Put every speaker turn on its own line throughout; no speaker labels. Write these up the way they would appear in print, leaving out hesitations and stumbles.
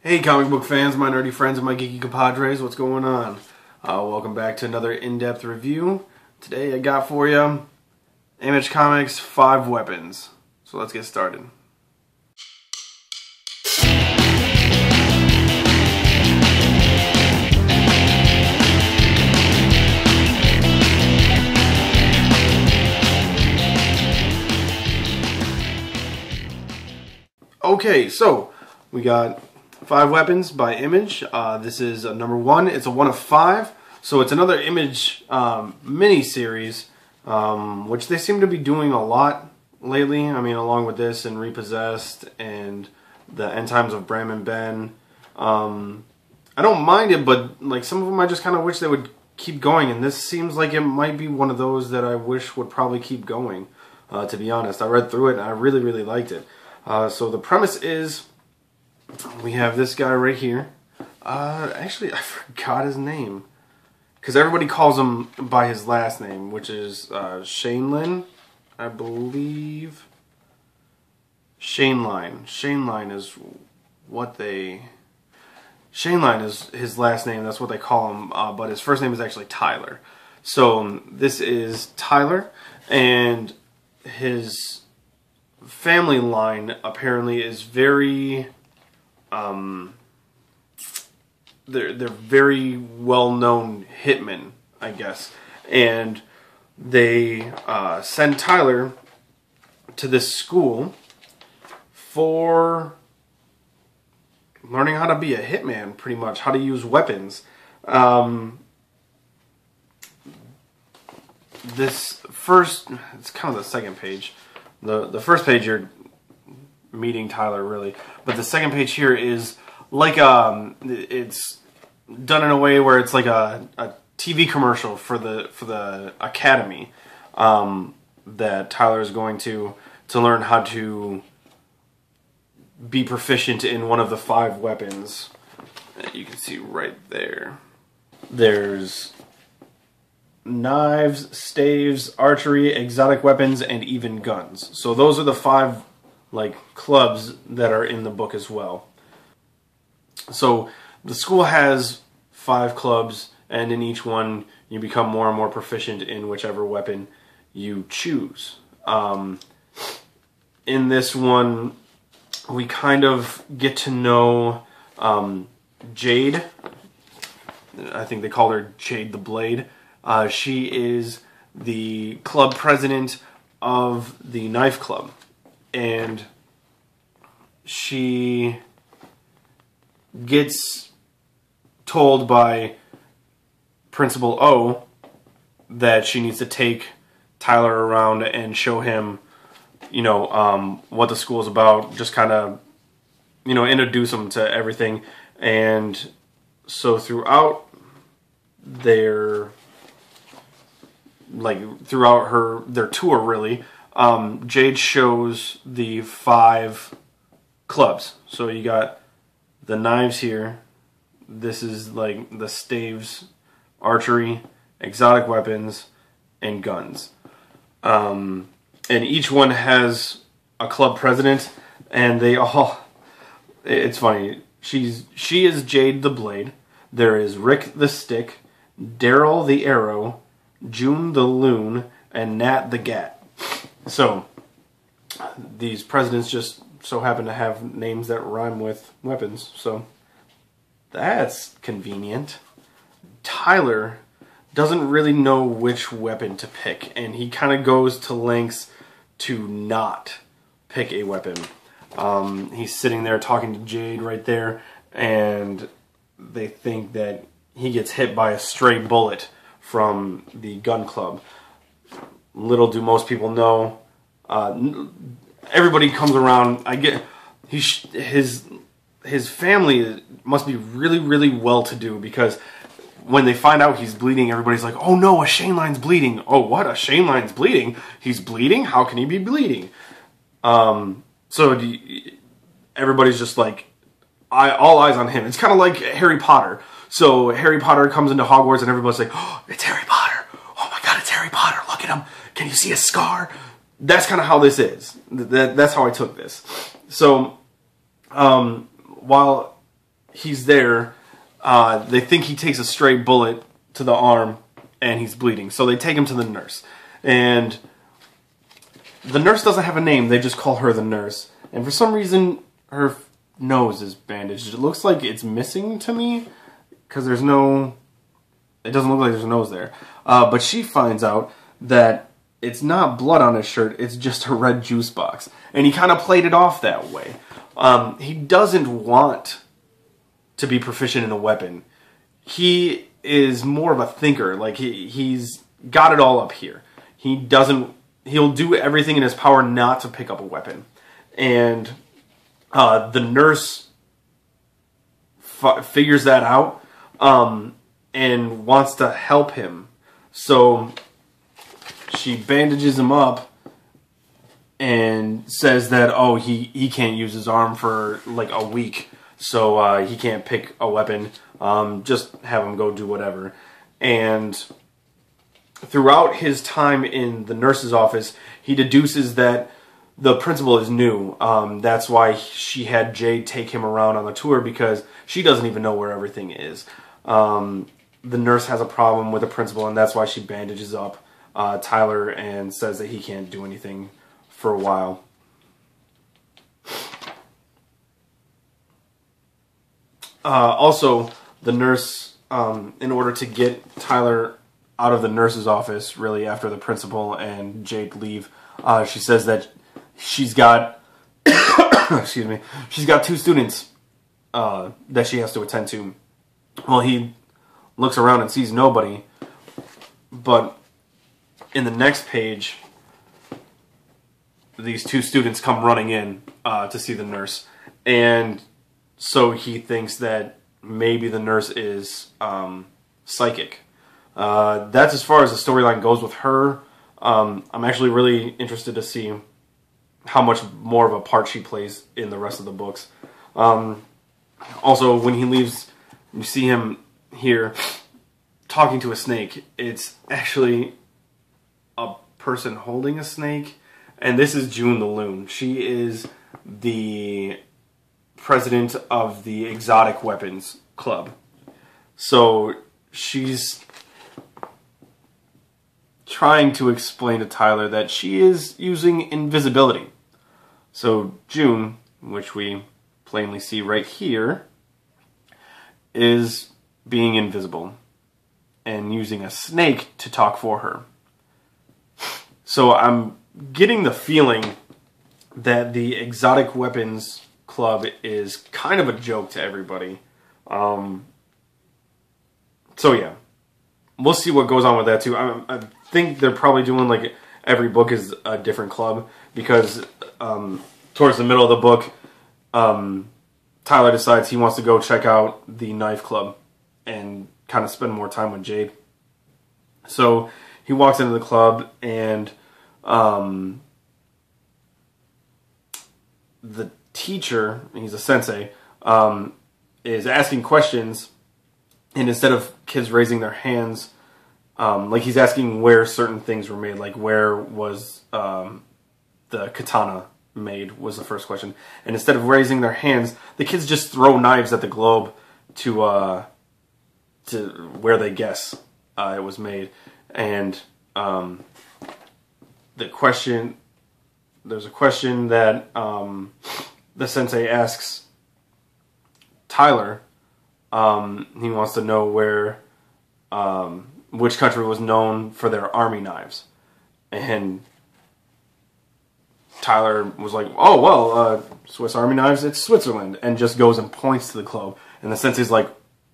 Hey comic book fans, my nerdy friends and my geeky compadres, what's going on? Welcome back to another in-depth review. Today I got for you Image Comics 5 Weapons. So let's get started. Okay, so we got 5 Weapons by Image. This is number 1. It's a 1 of 5. So it's another Image mini-series, which they seem to be doing a lot lately. I mean, along with this and Repossessed and the End Times of Bram and Ben. I don't mind it, but like some of them I just kind of wish they would keep going. And this seems like it might be one of those that I wish would probably keep going, to be honest. I read through it and I really, really liked it. So the premise is, we have this guy right here. Actually, I forgot his name. Because everybody calls him by his last name, which is Shaneline, I believe. Shaneline. Shaneline is what they... Shaneline is his last name, that's what they call him. But his first name is actually Tyler. So this is Tyler, and his family line apparently is very... They're very well-known hitmen, I guess, and they send Tyler to this school for learning how to be a hitman, pretty much, how to use weapons. This first, it's kind of the second page. The first page you're meeting Tyler, really, but the second page here is like it's done in a way where it's like a TV commercial for the academy that Tyler is going to learn how to be proficient in one of the 5 weapons that you can see right there. There's knives, staves, archery, exotic weapons, and even guns. So those are the 5 like clubs that are in the book as well. So the school has 5 clubs, and in each one you become more and more proficient in whichever weapon you choose. In this one, we kind of get to know Jade. I think they call her Jade the Blade. She is the club president of the knife club, and she gets told by Principal O that she needs to take Tyler around and show him, you know, what the school's about, just kind of, you know, introduce him to everything. And so throughout their, like, throughout their tour, really, Jade shows the 5 clubs. So you got the knives here. This is like the staves, archery, exotic weapons, and guns. And each one has a club president, and they all... It's funny. She is Jade the Blade. There is Rick the Stick, Daryl the Arrow, June the Loon, and Nat the Gat. So these presidents just so happen to have names that rhyme with weapons, so that's convenient. Tyler doesn't really know which weapon to pick, and he kind of goes to lengths to not pick a weapon. He's sitting there talking to Jade right there, and they think that he gets hit by a stray bullet from the gun club. Little do most people know, everybody comes around. I get his family must be really, really well-to-do, because when they find out he's bleeding, everybody's like, "Oh no, a Shaneline's bleeding." "Oh, what? A Shaneline's bleeding? He's bleeding? How can he be bleeding?" So everybody's just like, all eyes on him. It's kind of like Harry Potter. So Harry Potter comes into Hogwarts, and everybody's like, "Oh, it's Harry Potter! Oh my God, it's Harry Potter! Look at him! Can you see a scar?" That's kind of how this is. That's how I took this. So while he's there. They think he takes a stray bullet to the arm, and he's bleeding. So they take him to the nurse. And the nurse doesn't have a name. They just call her the nurse. And for some reason, her nose is bandaged. It looks like it's missing to me, because there's no... It doesn't look like there's a nose there. But she finds out that it's not blood on his shirt, it's just a red juice box. And he kind of played it off that way. He doesn't want to be proficient in a weapon. He is more of a thinker. Like, he's got it all up here. He'll do everything in his power not to pick up a weapon. And the nurse figures that out and wants to help him. So she bandages him up and says that, oh, he can't use his arm for like a week, so he can't pick a weapon. Just have him go do whatever. And throughout his time in the nurse's office, he deduces that the principal is new. That's why she had Jade take him around on the tour, because she doesn't even know where everything is. The nurse has a problem with the principal, and that's why she bandages up Tyler and says that he can't do anything for a while. Also, the nurse, in order to get Tyler out of the nurse's office, really after the principal and Jake leave, she says that she's got, excuse me, she's got 2 students that she has to attend to. Well, he looks around and sees nobody, but in the next page, these 2 students come running in to see the nurse, and so he thinks that maybe the nurse is psychic. That's as far as the storyline goes with her. I'm actually really interested to see how much more of a part she plays in the rest of the books. Also, when he leaves, you see him here talking to a snake. It's actually a person holding a snake, and this is June the Loon. She is the president of the Exotic Weapons Club. So she's trying to explain to Tyler that she is using invisibility. So June, which we plainly see right here, is being invisible and using a snake to talk for her. So I'm getting the feeling that the Exotic Weapons Club is kind of a joke to everybody. So yeah, we'll see what goes on with that too. I think they're probably doing like every book is a different club, because towards the middle of the book, Tyler decides he wants to go check out the knife club and kind of spend more time with Jade. So he walks into the club, and the teacher, he's a sensei, is asking questions, and instead of kids raising their hands, like he's asking where certain things were made, like where was the katana made, was the first question. And instead of raising their hands, the kids just throw knives at the globe to where they guess it was made. And there's a question that the sensei asks Tyler. He wants to know where, which country was known for their army knives. And Tyler was like, oh, well, Swiss Army knives, it's Switzerland. And just goes and points to the globe. And the sensei's like,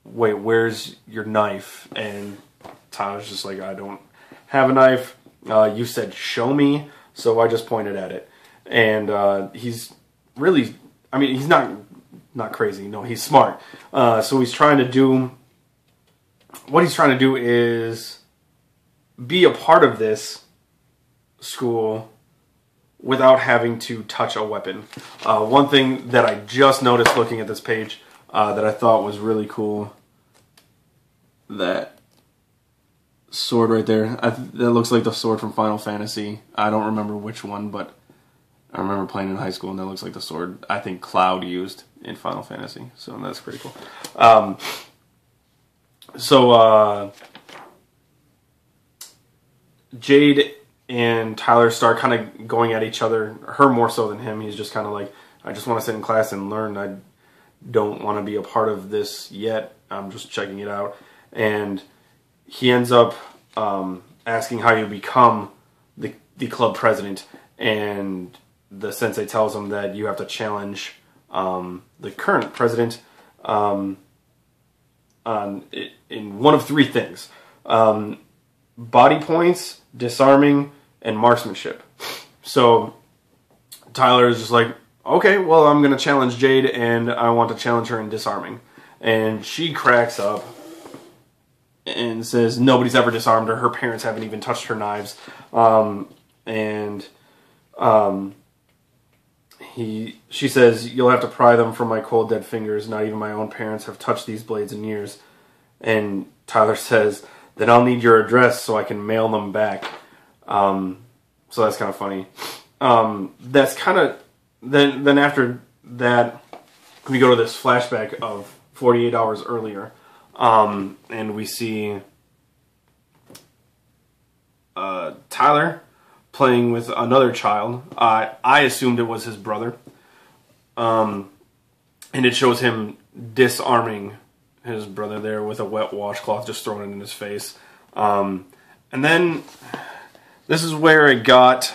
wait, where's your knife? And Tyler's just like, I don't have a knife. You said show me, so I just pointed at it. And he's really, I mean, he's not crazy. No, he's smart. So he's trying to do, what he's trying to do is be a part of this school without having to touch a weapon. One thing that I just noticed looking at this page that I thought was really cool, that sword right there, that looks like the sword from Final Fantasy. I don't remember which one, but I remember playing in high school, and that looks like the sword I think Cloud used in Final Fantasy, so that's pretty cool. So Jade and Tyler start kind of going at each other, her more so than him. He's just kind of like, I just want to sit in class and learn. I don't want to be a part of this yet. I'm just checking it out. And he ends up asking how you become the club president, and the sensei tells him that you have to challenge the current president in one of three things. Body points, disarming, and marksmanship. So Tyler is just like, okay, well, I'm going to challenge Jade, and I want to challenge her in disarming. And she cracks up and says nobody's ever disarmed her. Her parents haven't even touched her knives. She says, you'll have to pry them from my cold, dead fingers. Not even my own parents have touched these blades in years. And Tyler says, then I'll need your address so I can mail them back. So that's kind of funny. That's kind of... Then after that, we go to this flashback of 48 hours earlier. And we see Tyler playing with another child. I assumed it was his brother. And it shows him disarming his brother there with a wet washcloth, just throwing it in his face. And then this is where it got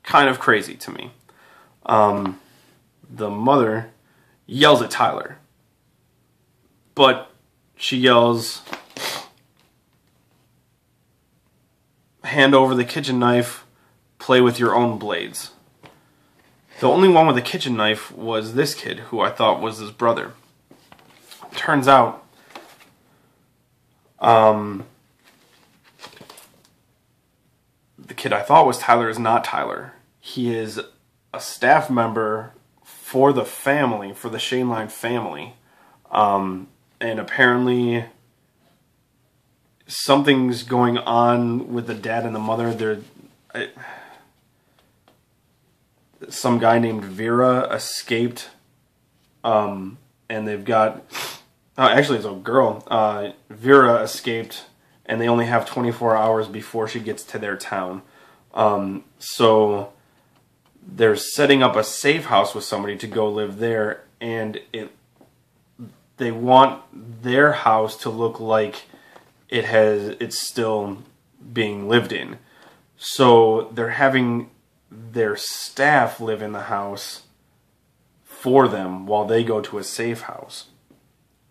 kind of crazy to me. The mother yells at Tyler, but she yells, hand over the kitchen knife, play with your own blades. The only one with a kitchen knife was this kid, who I thought was his brother. Turns out, the kid I thought was Tyler is not Tyler. He is a staff member for the family, for the Shaneline family. And apparently something's going on with the dad and the mother. Some guy named Vera escaped, and they've got... actually, it's a girl. Vera escaped, and they only have 24 hours before she gets to their town. So they're setting up a safe house with somebody to go live there, and they want their house to look like it's still being lived in. So they're having their staff live in the house for them while they go to a safe house.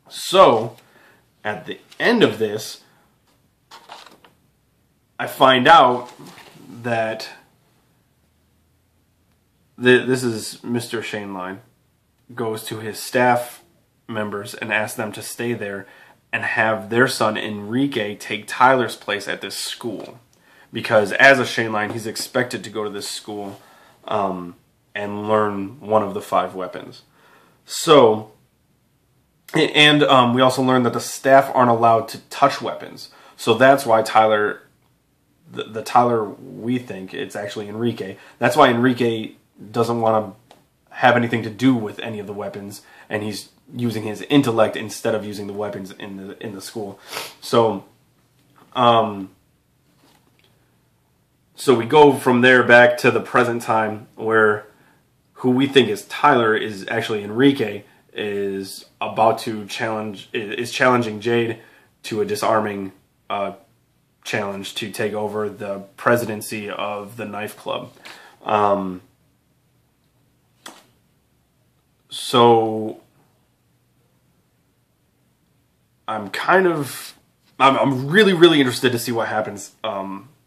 So at the end of this, I find out that this is Mr. Shaneline goes to his staff members and asks them to stay there and have their son Enrique take Tyler's place at this school, because as a Shaneline, he's expected to go to this school and learn one of the 5 weapons. So, and we also learned that the staff aren't allowed to touch weapons. So that's why Tyler, the Tyler we think, it's actually Enrique. That's why Enrique doesn't want to have anything to do with any of the weapons, and he's using his intellect instead of using the weapons in the school. So, so we go from there back to the present time, where who we think is Tyler is actually Enrique, is about to challenging Jade to a disarming challenge to take over the presidency of the Knife Club. So I'm really, really interested to see what happens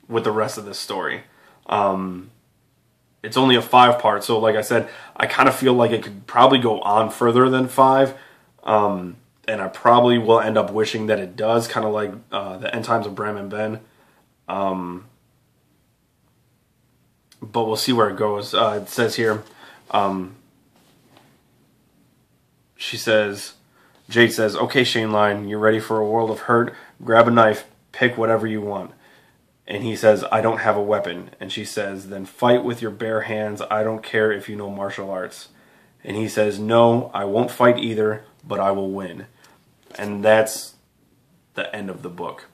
with the rest of this story. It's only a 5-part, so like I said, I kind of feel like it could probably go on further than 5. And I probably will end up wishing that it does, kind of like the End Times of Bram and Ben. But we'll see where it goes. It says here, Jade says, okay, Shaneline, you're ready for a world of hurt? Grab a knife, pick whatever you want. And he says, I don't have a weapon. And she says, then fight with your bare hands. I don't care if you know martial arts. And he says, "No, I won't fight either, but I will win." And that's the end of the book.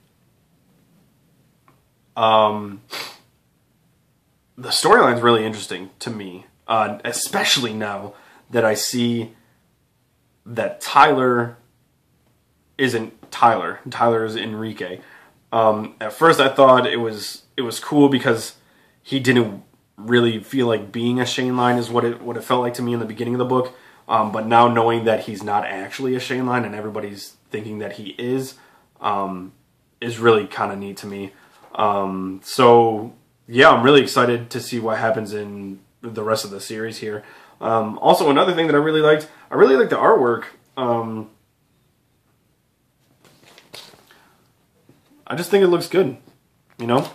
The storyline's really interesting to me, especially now that I see that Tyler isn't Tyler. Tyler is Enrique. At first, I thought it was cool because he didn't really feel like being a Shane Line is what it felt like to me in the beginning of the book. But now knowing that he's not actually a Shane Line and everybody's thinking that he is really kind of neat to me. So yeah, I'm really excited to see what happens in the rest of the series here. Also, another thing that I really liked the artwork. I just think it looks good, you know?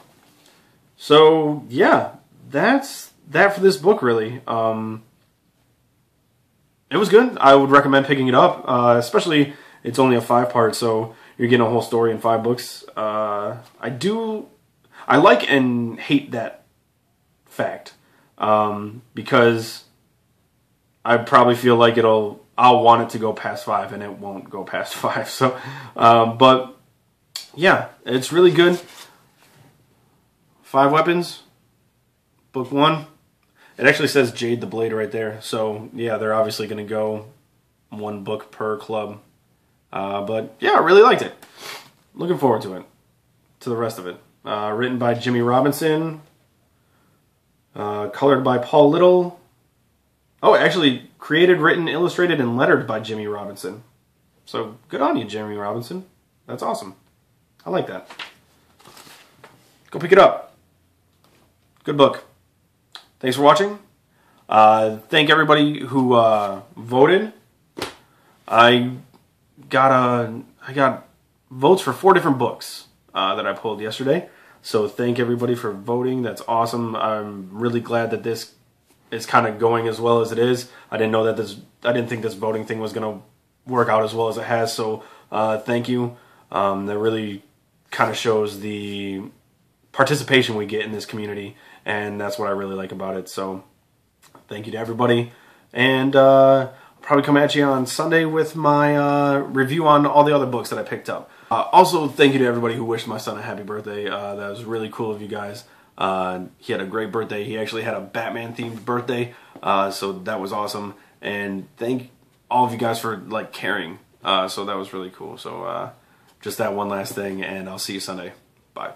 So yeah, that's that for this book, really. It was good. I would recommend picking it up, especially it's only a 5-part, so you're getting a whole story in 5 books. I like and hate that fact, because I probably feel like I'll want it to go past 5, and it won't go past 5. So, but yeah, it's really good. 5 Weapons, book 1. It actually says Jade the Blade right there. So yeah, they're obviously going to go 1 book per club. But yeah, I really liked it. Looking forward to it. To the rest of it. Written by Jimmy Robinson. Colored by Paul Little. Oh, actually, created, written, illustrated, and lettered by Jimmy Robinson. So good on you, Jimmy Robinson. That's awesome. I like that. Go pick it up. Good book. Thanks for watching. Thank everybody who voted. I got votes for 4 different books that I pulled yesterday. So thank everybody for voting. That's awesome. I'm really glad that this is kind of going as well as it is. I didn't think this voting thing was going to work out as well as it has. So thank you. That really kind of shows the participation we get in this community, and that's what I really like about it. So thank you to everybody, and I'll probably come at you on Sunday with my review on all the other books that I picked up. Also, thank you to everybody who wished my son a happy birthday. That was really cool of you guys. He had a great birthday. He actually had a Batman themed birthday, so that was awesome. And thank all of you guys for like caring. So that was really cool. So just that one last thing, and I'll see you Sunday. Bye.